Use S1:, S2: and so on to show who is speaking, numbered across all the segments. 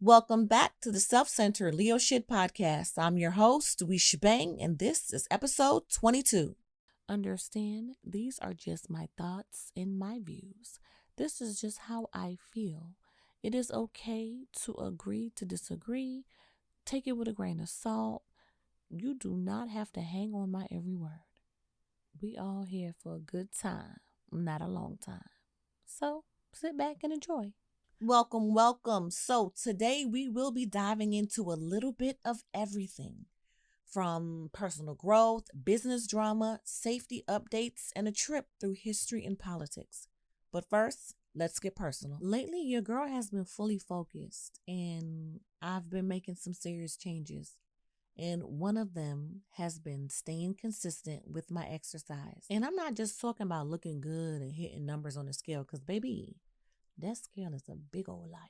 S1: Welcome back to the Self-Centered Leo Shit Podcast. I'm your host, We Shebang, and this is episode 22. Understand, these are just my thoughts and my views. This is just how I feel. It is okay to agree to disagree. Take it with a grain of salt. You do not have to hang on my every word. We all here for a good time, not a long time. So sit back and enjoy. Welcome. So today we will be diving into a little bit of everything from personal growth, business drama, safety updates, and a trip through history and politics. But first, let's get personal. Lately, your girl has been fully focused and I've been making some serious changes. And one of them has been staying consistent with my exercise. And I'm not just talking about looking good and hitting numbers on the scale because, baby, that scale is a big old liar.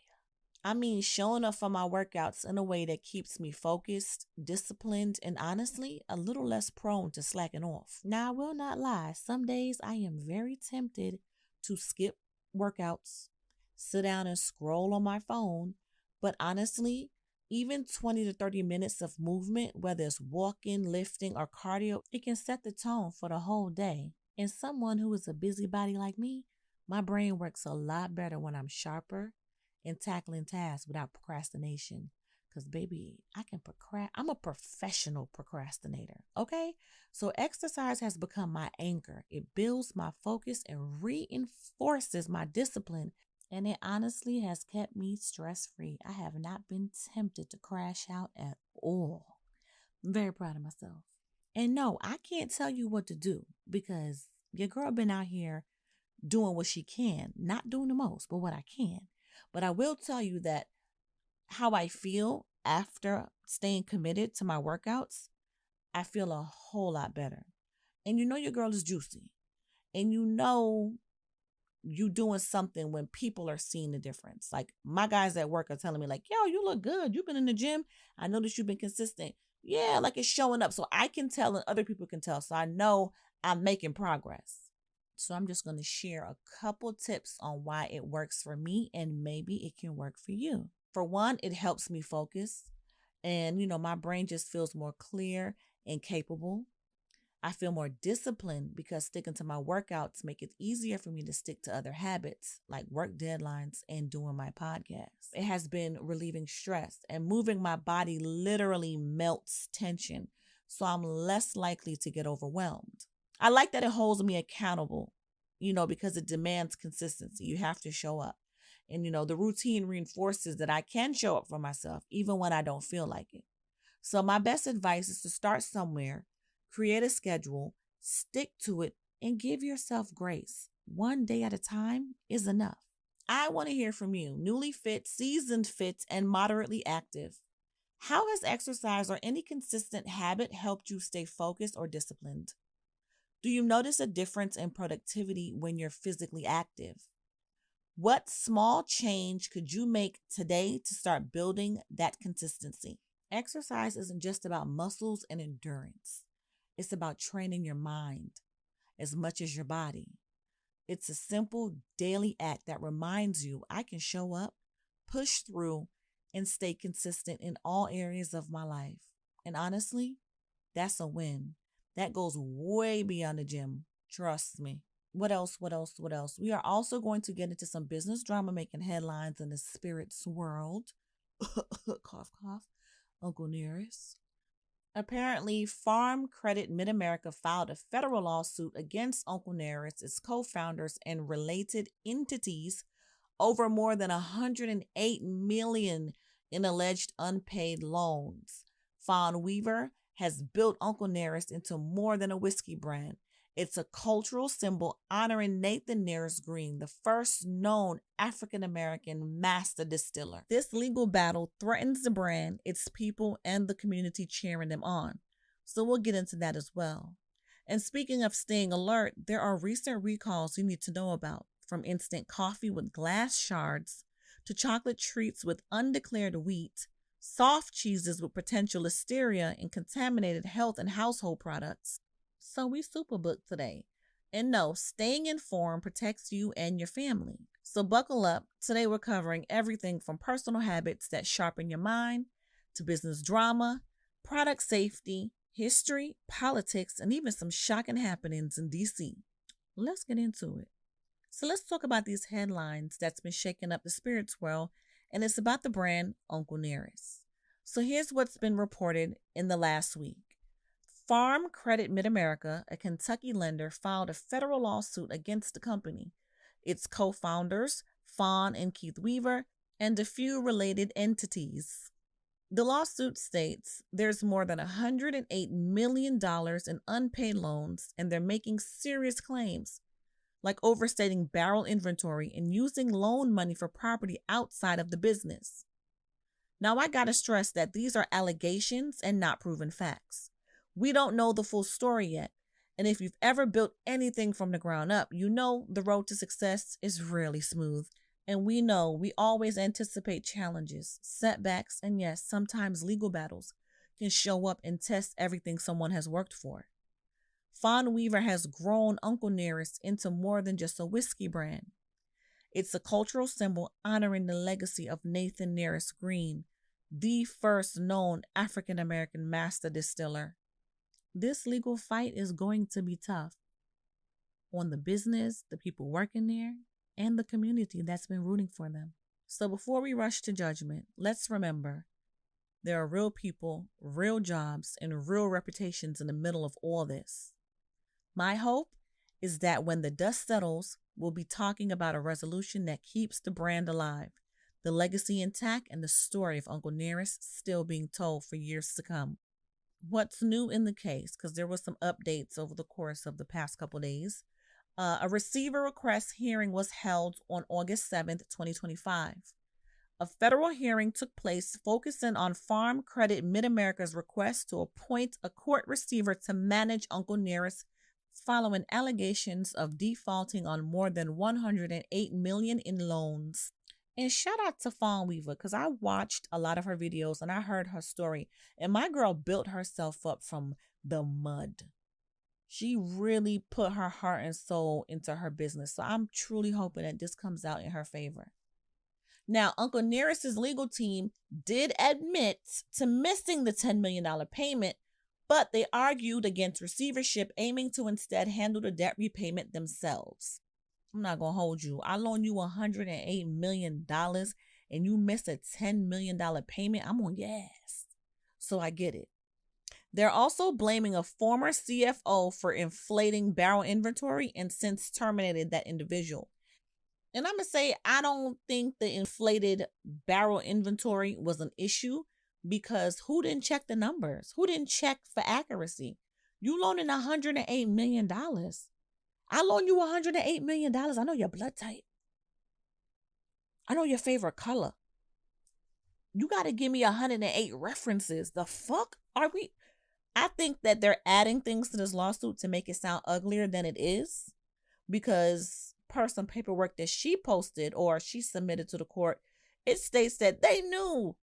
S1: I mean, showing up for my workouts in a way that keeps me focused, disciplined, and honestly, a little less prone to slacking off. Now, I will not lie. Some days I am very tempted to skip workouts, sit down and scroll on my phone. But honestly, even 20 to 30 minutes of movement, whether it's walking, lifting, or cardio, it can set the tone for the whole day. And someone who is a busybody like me, my brain works a lot better when I'm sharper and tackling tasks without procrastination. Because, baby, I'm a professional procrastinator, okay? So exercise has become my anchor. It builds my focus and reinforces my discipline. And it honestly has kept me stress-free. I have not been tempted to crash out at all. I'm very proud of myself. And no, I can't tell you what to do because your girl been out here doing what she can, not doing the most, but what I can. But I will tell you that how I feel after staying committed to my workouts, I feel a whole lot better. And you know your girl is juicy. And you know you doing something when people are seeing the difference. Like my guys at work are telling me like, yo, you look good. You've been in the gym. I noticed you've been consistent. Yeah, like it's showing up. So I can tell and other people can tell. So I know I'm making progress. So I'm just going to share a couple tips on why it works for me and maybe it can work for you. For one, it helps me focus and, my brain just feels more clear and capable. I feel more disciplined because sticking to my workouts make it easier for me to stick to other habits like work deadlines and doing my podcast. It has been relieving stress and moving my body literally melts tension. So I'm less likely to get overwhelmed. I like that it holds me accountable, because it demands consistency. You have to show up. And, the routine reinforces that I can show up for myself even when I don't feel like it. So my best advice is to start somewhere, create a schedule, stick to it, and give yourself grace. One day at a time is enough. I want to hear from you, newly fit, seasoned fit, and moderately active. How has exercise or any consistent habit helped you stay focused or disciplined? Do you notice a difference in productivity when you're physically active? What small change could you make today to start building that consistency? Exercise isn't just about muscles and endurance. It's about training your mind as much as your body. It's a simple daily act that reminds you I can show up, push through, and stay consistent in all areas of my life. And honestly, that's a win. That goes way beyond the gym. Trust me. What else? We are also going to get into some business drama making headlines in the spirits world. Cough, cough. Uncle Nearest. Apparently, Farm Credit Mid-America filed a federal lawsuit against Uncle Nearest, its co-founders, and related entities over more than $108 million in alleged unpaid loans. Fawn Weaver has built Uncle Nearest into more than a whiskey brand. It's a cultural symbol honoring Nathan Nearest Green, the first known African-American master distiller. This legal battle threatens the brand, its people, and the community cheering them on. So we'll get into that as well. And speaking of staying alert, there are recent recalls you need to know about, from instant coffee with glass shards to chocolate treats with undeclared wheat, soft cheeses with potential listeria and contaminated health and household products. So we super booked today. And no, staying informed protects you and your family. So buckle up. Today we're covering everything from personal habits that sharpen your mind to business drama, product safety, history, politics, and even some shocking happenings in DC. Let's get into it. So let's talk about these headlines that's been shaking up the spirits world, and it's about the brand Uncle Nearest. So here's what's been reported in the last week. Farm Credit Mid-America, a Kentucky lender, filed a federal lawsuit against the company, its co-founders, Fawn and Keith Weaver, and a few related entities. The lawsuit states there's more than $108 million in unpaid loans, and they're making serious claims, like overstating barrel inventory and using loan money for property outside of the business. Now, I gotta stress that these are allegations and not proven facts. We don't know the full story yet, and if you've ever built anything from the ground up, you know the road to success is really smooth. And we know we always anticipate challenges, setbacks, and yes, sometimes legal battles can show up and test everything someone has worked for. Fawn Weaver has grown Uncle Nearest into more than just a whiskey brand. It's a cultural symbol honoring the legacy of Nathan Nearest Green, the first known African American master distiller. This legal fight is going to be tough on the business, the people working there, and the community that's been rooting for them. So before we rush to judgment, let's remember there are real people, real jobs, and real reputations in the middle of all this. My hope is that when the dust settles, we'll be talking about a resolution that keeps the brand alive, the legacy intact, and the story of Uncle Nearest still being told for years to come. What's new in the case? Because there was some updates over the course of the past couple days. A receiver request hearing was held on August 7th, 2025. A federal hearing took place focusing on Farm Credit Mid-America's request to appoint a court receiver to manage Uncle Nearest following allegations of defaulting on more than $108 million in loans. And shout out to Fawn Weaver, because I watched a lot of her videos and I heard her story. And my girl built herself up from the mud. She really put her heart and soul into her business. So I'm truly hoping that this comes out in her favor. Now, Uncle Nearest's legal team did admit to missing the $10 million payment, but they argued against receivership, aiming to instead handle the debt repayment themselves. I'm not going to hold you. I loan you $108 million and you miss a $10 million payment. I'm on your ass. So I get it. They're also blaming a former CFO for inflating barrel inventory and since terminated that individual. And I'm going to say, I don't think the inflated barrel inventory was an issue because who didn't check the numbers? Who didn't check for accuracy? You loaning $108 million. I loan you $108 million. I know your blood type. I know your favorite color. You got to give me 108 references. The fuck are we? I think that they're adding things to this lawsuit to make it sound uglier than it is, because per some paperwork that she posted or she submitted to the court, it states that they knew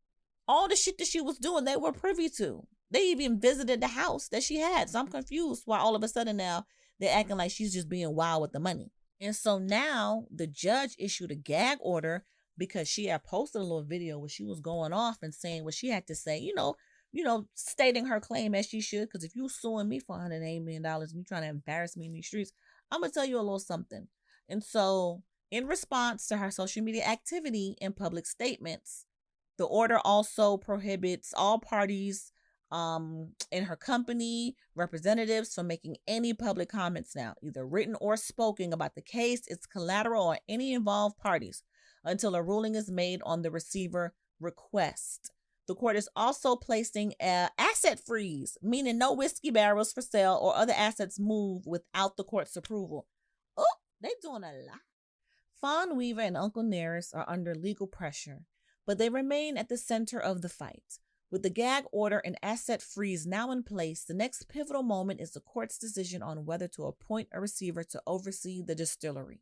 S1: all the shit that she was doing. They were privy to. They even visited the house that she had. So I'm confused why all of a sudden now they're acting like she's just being wild with the money. And so now the judge issued a gag order because she had posted a little video where she was going off and saying what she had to say, stating her claim as she should. Because if you suing me for $108 million and you trying to embarrass me in these streets, I'm going to tell you a little something. And so in response to her social media activity and public statements, the order also prohibits all parties in her company, representatives, from making any public comments now, either written or spoken, about the case, its collateral, or any involved parties until a ruling is made on the receiver request. The court is also placing an asset freeze, meaning no whiskey barrels for sale or other assets move without the court's approval. Oh, they doing a lot. Fawn Weaver and Uncle Nearest are under legal pressure, but they remain at the center of the fight. With the gag order and asset freeze now in place, the next pivotal moment is the court's decision on whether to appoint a receiver to oversee the distillery.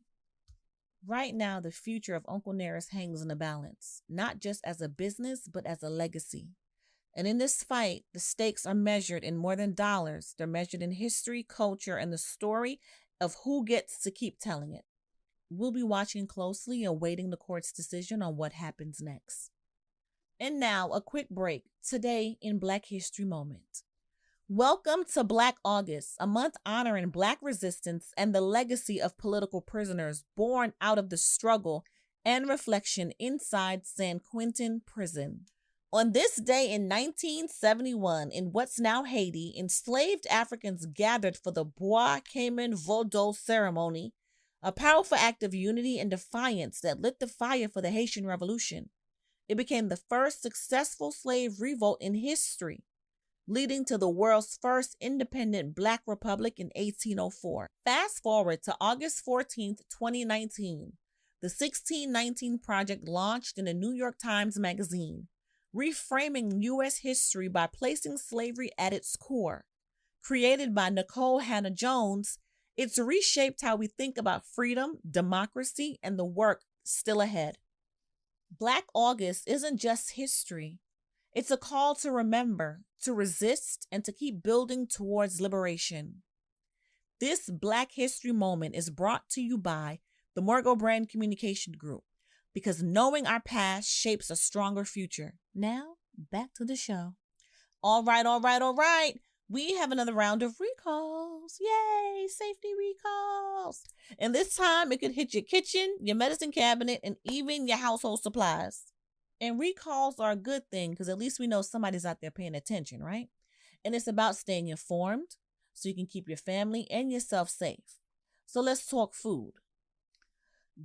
S1: Right now, the future of Uncle Nearest hangs in the balance, not just as a business, but as a legacy. And in this fight, the stakes are measured in more than dollars. They're measured in history, culture, and the story of who gets to keep telling it. We'll be watching closely and waiting the court's decision on what happens next. And now, a quick break. Today in Black History Moment. Welcome to Black August, a month honoring Black resistance and the legacy of political prisoners born out of the struggle and reflection inside San Quentin Prison. On this day in 1971, in what's now Haiti, enslaved Africans gathered for the Bois Cayman Vaudou ceremony, a powerful act of unity and defiance that lit the fire for the Haitian Revolution. It became the first successful slave revolt in history, leading to the world's first independent Black republic in 1804. Fast forward to August 14th, 2019. The 1619 Project launched in the New York Times Magazine, reframing U.S. history by placing slavery at its core. Created by Nicole Hannah-Jones, it's reshaped how we think about freedom, democracy, and the work still ahead. Black August isn't just history. It's a call to remember, to resist, and to keep building towards liberation. This Black History Moment is brought to you by the Morgo Brand Communication Group, because knowing our past shapes a stronger future. Now, back to the show. All right. We have another round of recalls. Yay, safety recalls. And this time it could hit your kitchen, your medicine cabinet, and even your household supplies. And recalls are a good thing because at least we know somebody's out there paying attention, right? And it's about staying informed so you can keep your family and yourself safe. So let's talk food.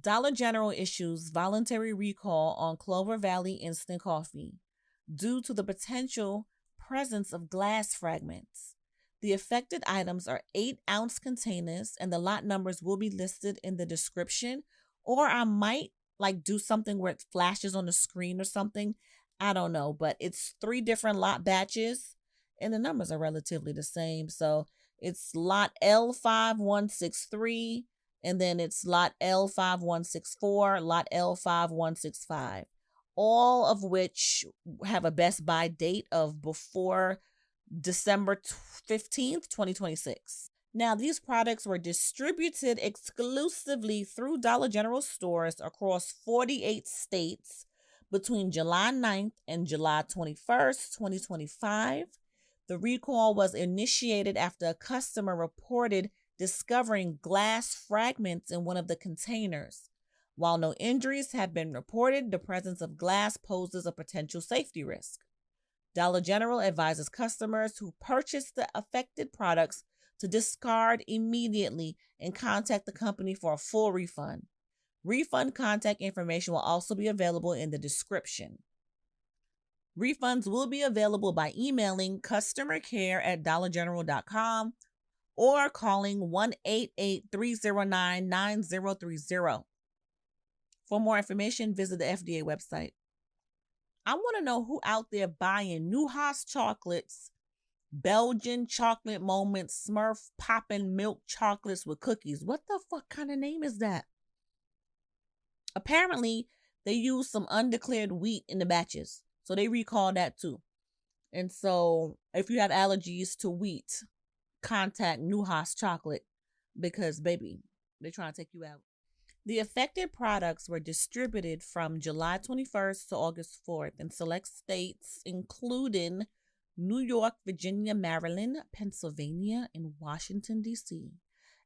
S1: Dollar General issues voluntary recall on Clover Valley instant coffee due to the potential presence of glass fragments. The affected items are 8-ounce containers and the lot numbers will be listed in the description, or I might do something where it flashes on the screen or something. I don't know, but it's 3 different lot batches and the numbers are relatively the same. So it's lot L5163 and then it's lot L5164, lot L5165. All of which have a best buy date of before December 15th, 2026. Now, these products were distributed exclusively through Dollar General stores across 48 states between July 9th and July 21st, 2025. The recall was initiated after a customer reported discovering glass fragments in one of the containers. While no injuries have been reported, the presence of glass poses a potential safety risk. Dollar General advises customers who purchase the affected products to discard immediately and contact the company for a full refund. Refund contact information will also be available in the description. Refunds will be available by emailing customercare@dollargeneral.com or calling 1-888-309-9030. For more information, visit the FDA website. I want to know who out there buying Nuhas chocolates, Belgian chocolate moments, Smurf poppin' milk chocolates with cookies. What the fuck kind of name is that? Apparently, they use some undeclared wheat in the batches. So they recall that too. And so if you have allergies to wheat, contact Nuhas chocolate because, baby, they're trying to take you out. The affected products were distributed from July 21st to August 4th in select states, including New York, Virginia, Maryland, Pennsylvania, and Washington, D.C.,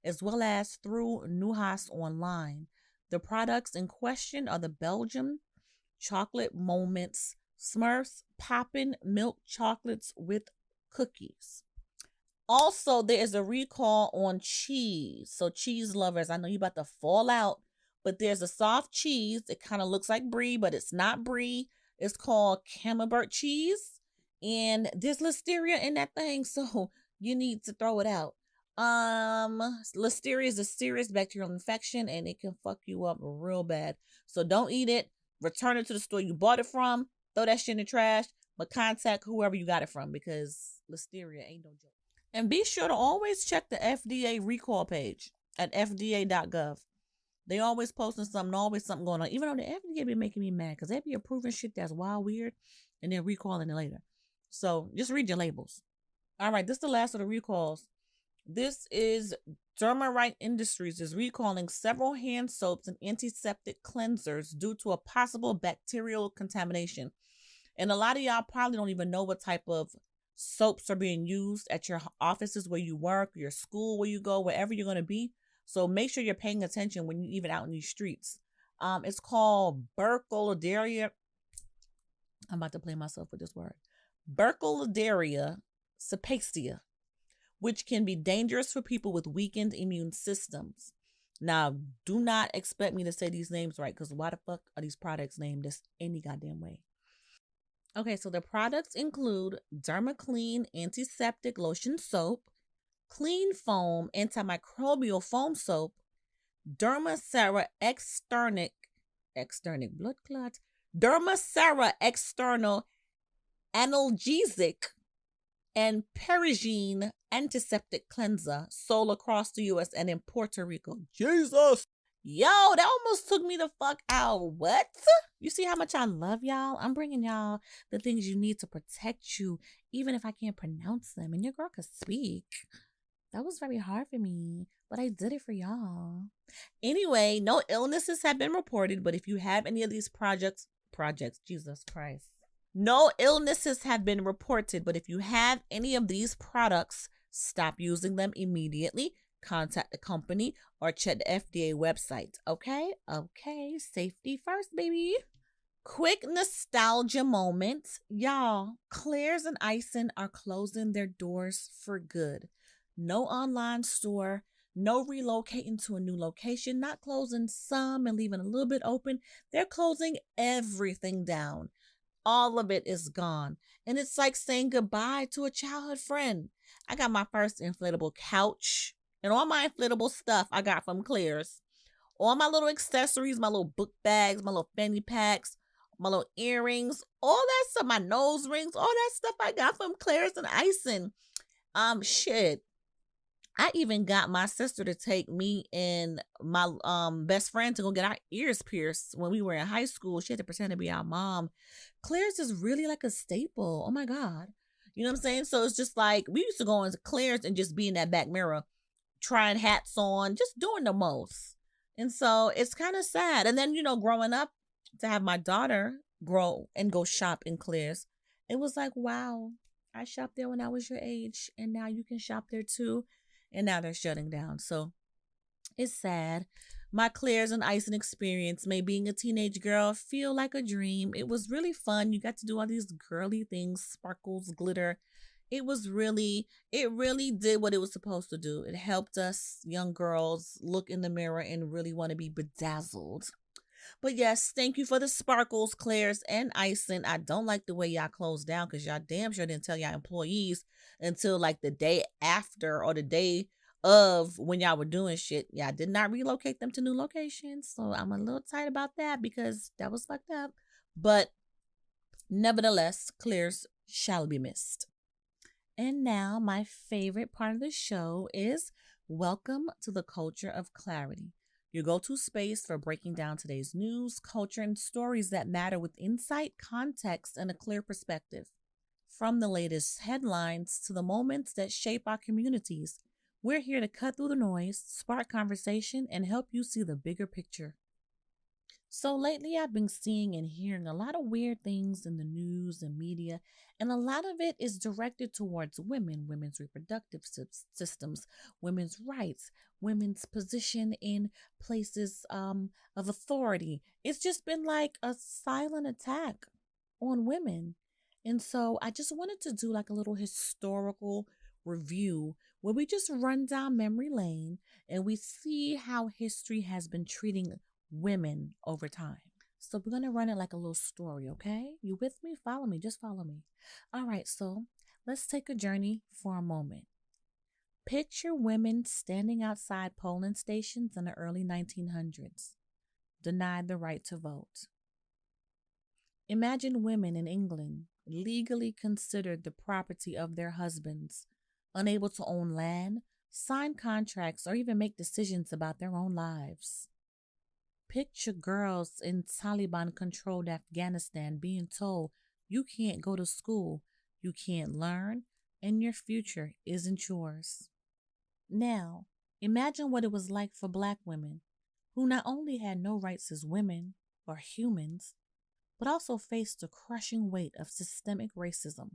S1: as well as through Nuhas online. The products in question are the Belgian chocolate moments, Smurfs poppin' milk chocolates with cookies. Also, there is a recall on cheese. So cheese lovers, I know you're about to fall out, but there's a soft cheese. It kind of looks like brie, but it's not brie. It's called Camembert cheese. And there's listeria in that thing, so you need to throw it out. Listeria is a serious bacterial infection and it can fuck you up real bad. So don't eat it. Return it to the store you bought it from. Throw that shit in the trash, but contact whoever you got it from because listeria ain't no joke. And be sure to always check the FDA recall page at fda.gov. They always posting something, always something going on. Even though the FDA be making me mad because they be approving shit that's wild weird and then recalling it later. So just read your labels. All right, this is the last of the recalls. This is Dermarite Industries is recalling several hand soaps and antiseptic cleansers due to a possible bacterial contamination. And a lot of y'all probably don't even know what type of soaps are being used at your offices where you work, your school where you go, wherever you're going to be. So make sure you're paying attention when you're even out in these streets. It's called Burkholderia. I'm about to play myself with this word. Burkholderia cepacia, which can be dangerous for people with weakened immune systems. Now, do not expect me to say these names right, because why the fuck are these products named this any goddamn way? Okay, so the products include Dermaclean Antiseptic Lotion Soap, Clean Foam Antimicrobial Foam Soap, Dermacera Externic Blood Clot, Dermacera External Analgesic, and Perigene Antiseptic Cleanser sold across the US and in Puerto Rico. Jesus! Yo, that almost took me the fuck out. What? You see how much I love y'all? I'm bringing y'all the things you need to protect you, even if I can't pronounce them. And your girl could speak. That was very hard for me, but I did it for y'all. Anyway, no illnesses have been reported, but if you have any of these projects, Jesus Christ. No illnesses have been reported, but if you have any of these products, stop using them immediately. Contact the company or check the FDA website. Okay? Okay. Safety first, baby. Quick nostalgia moment. Y'all, Claire's and Icing are closing their doors for good. No online store, no relocating to a new location, not closing some and leaving a little bit open. They're closing everything down. All of it is gone. And it's like saying goodbye to a childhood friend. I got my first inflatable couch and all my inflatable stuff I got from Claire's. All my little accessories, my little book bags, my little fanny packs, my little earrings, all that stuff, my nose rings, all that stuff I got from Claire's and Icing. Shit. I even got my sister to take me and my best friend to go get our ears pierced when we were in high school. She had to pretend to be our mom. Claire's is really like a staple. Oh my God. You know what I'm saying? So it's just like we used to go into Claire's and just be in that back mirror, trying hats on, just doing the most. And so it's kind of sad. And then, growing up to have my daughter grow and go shop in Claire's, it was like, wow, I shopped there when I was your age, and now you can shop there too. And now they're shutting down. So it's sad. My Claire's and Icing experience made being a teenage girl feel like a dream. It was really fun. You got to do all these girly things, sparkles, glitter. It really did what it was supposed to do. It helped us young girls look in the mirror and really want to be bedazzled. But yes, thank you for the sparkles, Claire's, and Icing. I don't like the way y'all closed down because y'all damn sure didn't tell y'all employees until like the day after or the day of when y'all were doing shit. Y'all did not relocate them to new locations. So I'm a little tight about that because that was fucked up. But nevertheless, Claire's shall be missed. And now, my favorite part of the show is Welcome to the Culture of Clarity, your go to space for breaking down today's news, culture, and stories that matter with insight, context, and a clear perspective. From the latest headlines to the moments that shape our communities, we're here to cut through the noise, spark conversation, and help you see the bigger picture. So lately, I've been seeing and hearing a lot of weird things in the news and media, and a lot of it is directed towards women, women's reproductive systems, women's rights, women's position in places of authority. It's just been like a silent attack on women. And so I just wanted to do like a little historical review where we just run down memory lane and we see how history has been treating women over time. So we're going to run it like a little story, okay? You with me? Follow me. Just follow me. All right, so let's take a journey for a moment. Picture women standing outside polling stations in the early 1900s, denied the right to vote. Imagine women in England legally considered the property of their husbands, unable to own land, sign contracts, or even make decisions about their own lives. Picture girls in Taliban-controlled Afghanistan being told, you can't go to school, you can't learn, and your future isn't yours. Now, imagine what it was like for Black women, who not only had no rights as women or humans, but also faced the crushing weight of systemic racism.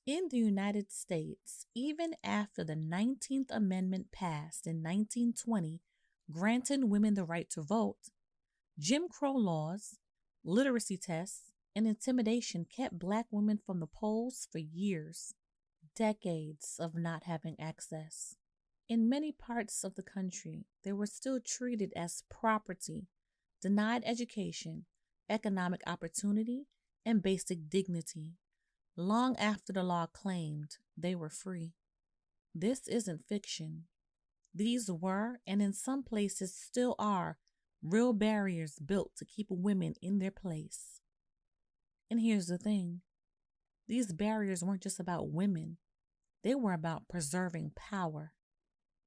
S1: In the United States, even after the 19th Amendment passed in 1920, granting women the right to vote, Jim Crow laws, literacy tests, and intimidation kept Black women from the polls for years, decades of not having access. In many parts of the country, they were still treated as property, denied education, economic opportunity, and basic dignity, long after the law claimed they were free. This isn't fiction. These were, and in some places still are, real barriers built to keep women in their place. And here's the thing, these barriers weren't just about women, they were about preserving power.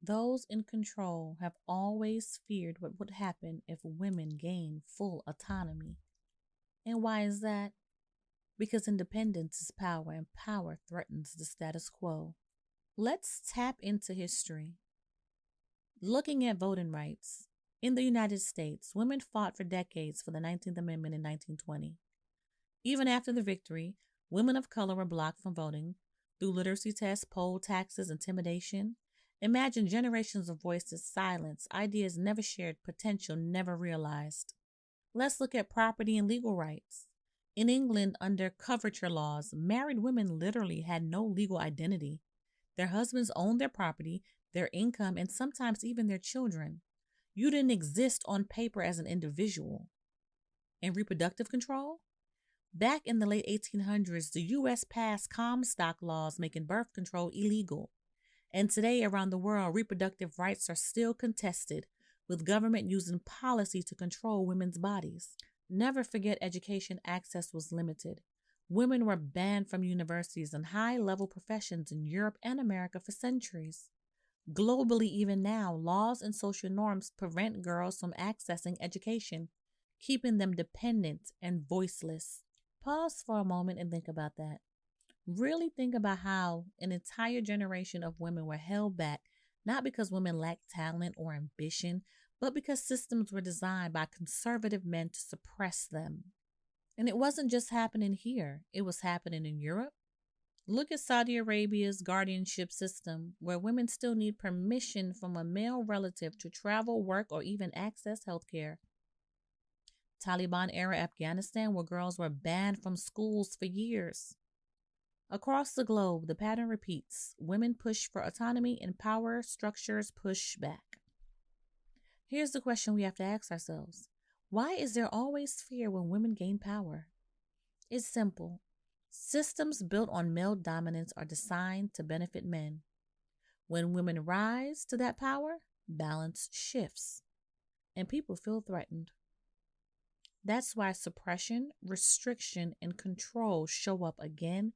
S1: Those in control have always feared what would happen if women gained full autonomy. And why is that? Because independence is power, and power threatens the status quo. Let's tap into history. Looking at voting rights. In the United States, women fought for decades for the 19th Amendment in 1920. Even after the victory, women of color were blocked from voting through literacy tests, poll taxes, intimidation. Imagine generations of voices silenced, ideas never shared, potential never realized. Let's look at property and legal rights. In England, under coverture laws, married women literally had no legal identity. Their husbands owned their property, their income, and sometimes even their children. You didn't exist on paper as an individual. And reproductive control? Back in the late 1800s, the U.S. passed Comstock laws making birth control illegal. And today, around the world, reproductive rights are still contested, with government using policy to control women's bodies. Never forget education access was limited. Women were banned from universities and high-level professions in Europe and America for centuries. Globally, even now, laws and social norms prevent girls from accessing education, keeping them dependent and voiceless. Pause for a moment and think about that. Really think about how an entire generation of women were held back, not because women lacked talent or ambition, but because systems were designed by conservative men to suppress them. And it wasn't just happening here, it was happening in Europe. Look at Saudi Arabia's guardianship system, where women still need permission from a male relative to travel, work, or even access healthcare. Taliban-era Afghanistan, where girls were banned from schools for years. Across the globe, the pattern repeats. Women push for autonomy and power structures push back. Here's the question we have to ask ourselves. Why is there always fear when women gain power? It's simple. Systems built on male dominance are designed to benefit men. When women rise to that power, balance shifts, and people feel threatened. That's why suppression, restriction, and control show up again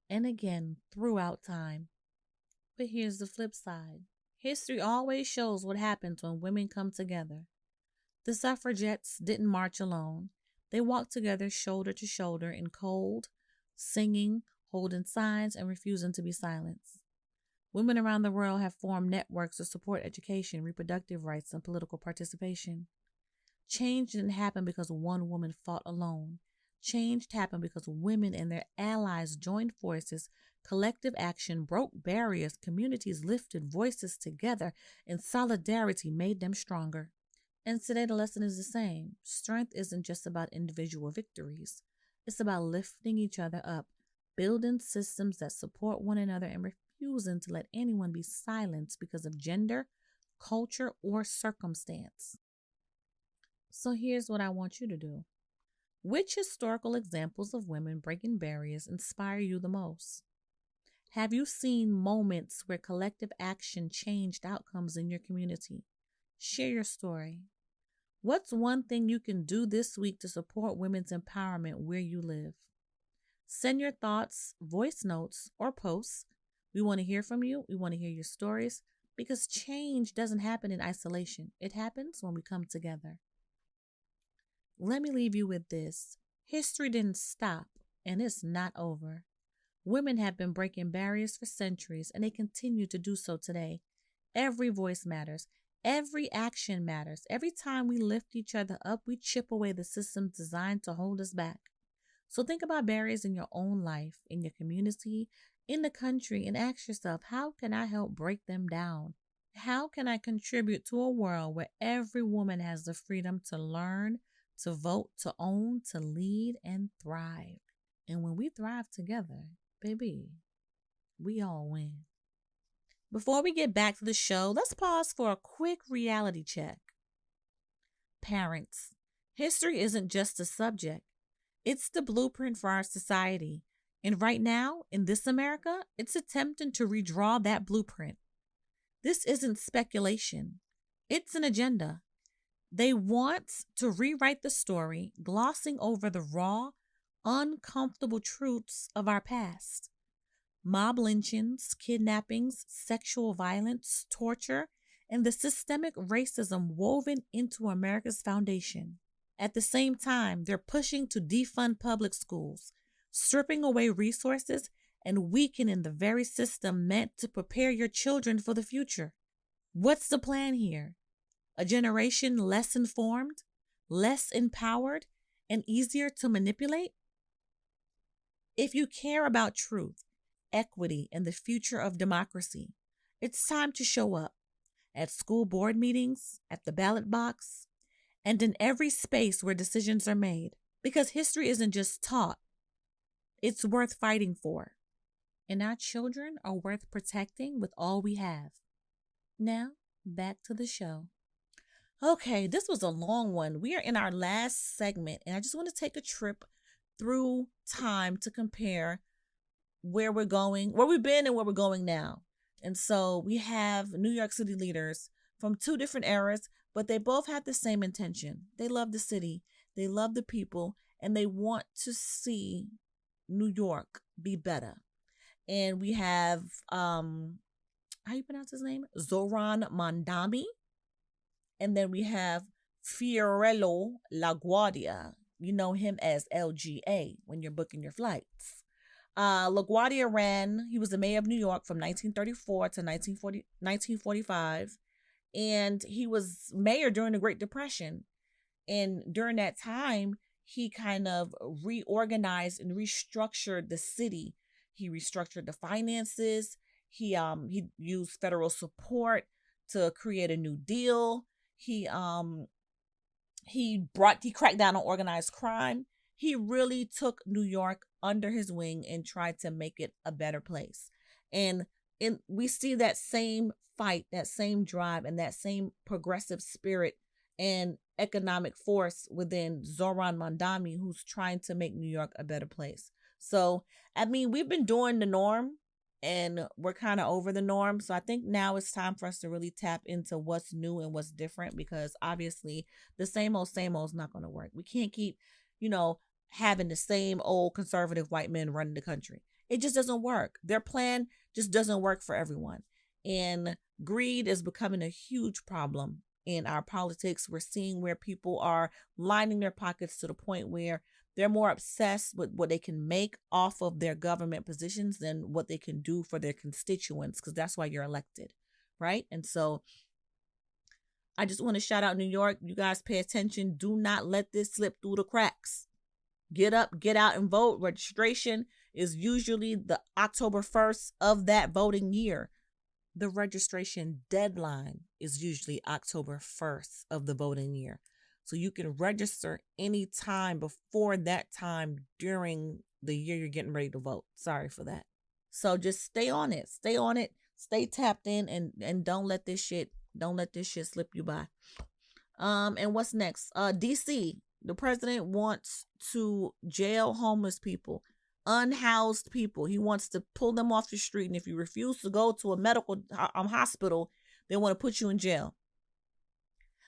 S1: and again throughout time. But here's the flip side. History always shows what happens when women come together. The suffragettes didn't march alone. They walked together shoulder to shoulder in cold, singing, holding signs, and refusing to be silenced. Women around the world have formed networks to support education, reproductive rights, and political participation. Change didn't happen because one woman fought alone. Change happened because women and their allies joined forces. Collective action broke barriers, communities lifted voices together, and solidarity made them stronger. And today the lesson is the same. Strength isn't just about individual victories. It's about lifting each other up, building systems that support one another, and refusing to let anyone be silenced because of gender, culture, or circumstance. So here's what I want you to do. Which historical examples of women breaking barriers inspire you the most? Have you seen moments where collective action changed outcomes in your community? Share your story. What's one thing you can do this week to support women's empowerment where you live? Send your thoughts, voice notes, or posts. We want to hear from you. We want to hear your stories because change doesn't happen in isolation. It happens when we come together. Let me leave you with this. History didn't stop, and it's not over. Women have been breaking barriers for centuries, and they continue to do so today. Every voice matters. Every action matters. Every time we lift each other up, we chip away the systems designed to hold us back. So think about barriers in your own life, in your community, in the country, and ask yourself, how can I help break them down? How can I contribute to a world where every woman has the freedom to learn, to vote, to own, to lead, and thrive? And when we thrive together, baby, we all win. Before we get back to the show, let's pause for a quick reality check. Parents, history isn't just a subject, it's the blueprint for our society. And right now, in this America, it's attempting to redraw that blueprint. This isn't speculation, it's an agenda. They want to rewrite the story, glossing over the raw, uncomfortable truths of our past. Mob lynchings, kidnappings, sexual violence, torture, and the systemic racism woven into America's foundation. At the same time, they're pushing to defund public schools, stripping away resources, and weakening the very system meant to prepare your children for the future. What's the plan here? A generation less informed, less empowered, and easier to manipulate? If you care about truth, equity, and the future of democracy, it's time to show up at school board meetings, at the ballot box, and in every space where decisions are made. Because history isn't just taught, it's worth fighting for. And our children are worth protecting with all we have. Now, back to the show. Okay, this was a long one. We are in our last segment, and I just want to take a trip through time to compare where we're going, where we've been and where we're going now. And so we have New York City leaders from two different eras, but they both have the same intention. They love the city, they love the people, and they want to see New York be better. And we have, how you pronounce his name? Zoran Mondani. And then we have Fiorello LaGuardia. You know him as LGA when you're booking your flights. LaGuardia ran, he was the mayor of New York from 1934 to 1945. And he was mayor during the Great Depression. And during that time, he kind of reorganized and restructured the city. He restructured the finances. He used federal support to create a new deal. He cracked down on organized crime. He really took New York under his wing and tried to make it a better place. And we see that same fight, that same drive, and that same progressive spirit and economic force within Zoran Mondani, who's trying to make New York a better place. So, I mean, we've been doing the norm and we're kind of over the norm. So I think now it's time for us to really tap into what's new and what's different, because obviously the same old is not going to work. We can't keep, having the same old conservative white men running the country. It just doesn't work. Their plan just doesn't work for everyone. And greed is becoming a huge problem in our politics. We're seeing where people are lining their pockets to the point where they're more obsessed with what they can make off of their government positions than what they can do for their constituents, because that's why you're elected, right? And so I just want to shout out New York. You guys pay attention. Do not let this slip through the cracks. Get up, get out and vote. Registration is usually the October 1st of that voting year. The registration deadline is usually October 1st of the voting year. So you can register any time before that time during the year you're getting ready to vote. Sorry for that. So just stay on it. Stay tapped in and don't let this shit slip you by. And what's next? DC, the president wants to jail homeless people, unhoused people. He wants to pull them off the street. And if you refuse to go to a medical hospital, they want to put you in jail.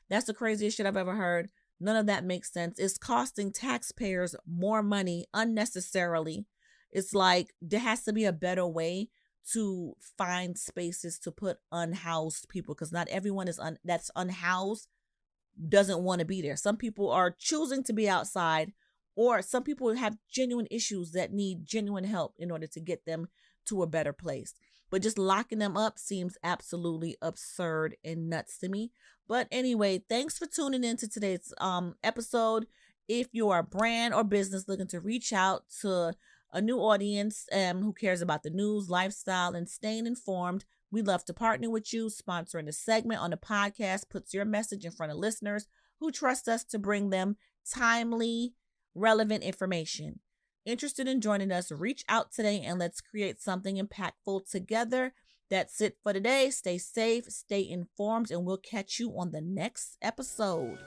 S1: That's the craziest shit I've ever heard. None of that makes sense. It's costing taxpayers more money unnecessarily. It's like there has to be a better way to find spaces to put unhoused people, because not everyone that's unhoused doesn't want to be there. Some people are choosing to be outside Or some people have genuine issues that need genuine help in order to get them to a better place. But just locking them up seems absolutely absurd and nuts to me. But anyway, thanks for tuning in to today's episode. If you are a brand or business looking to reach out to a new audience who cares about the news, lifestyle, and staying informed, we'd love to partner with you. Sponsoring a segment on the podcast puts your message in front of listeners who trust us to bring them timely, relevant information. Interested in joining us? Reach out today and let's create something impactful together. That's it for today. Stay safe, stay informed, and we'll catch you on the next episode.